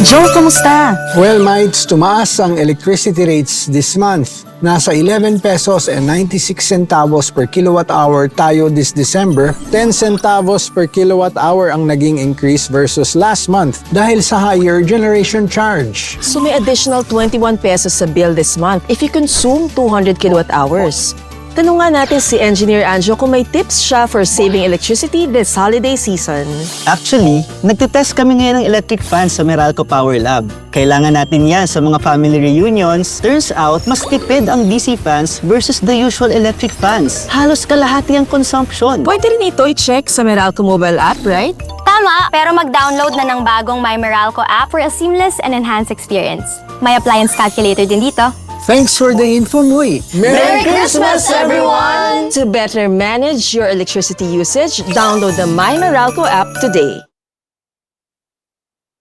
Joe, kumusta? Well, mates, tumaas ang electricity rates this month. Nasa 11 pesos and 96 centavos per kilowatt hour tayo this December. 10 centavos per kilowatt hour ang naging increase versus last month dahil sa higher generation charge. So may additional 21 pesos sa bill this month if you consume 200 kilowatt hours. Tanong nga natin si Engineer Anjo kung may tips siya for saving electricity this holiday season. Actually, nagtitest kami ngayon ng electric fans sa Meralco Power Lab. Kailangan natin yan sa mga family reunions. Turns out, mas tipid ang DC fans versus the usual electric fans. Halos kalahati ang consumption. Pwede rin ito i-check sa Meralco mobile app, right? Tama, pero mag-download na ng bagong My Meralco App for a seamless and enhanced experience. May appliance calculator din dito. Thanks for the info, Muy. Merry Christmas, everyone! To better manage your electricity usage, download the My Meralco app today.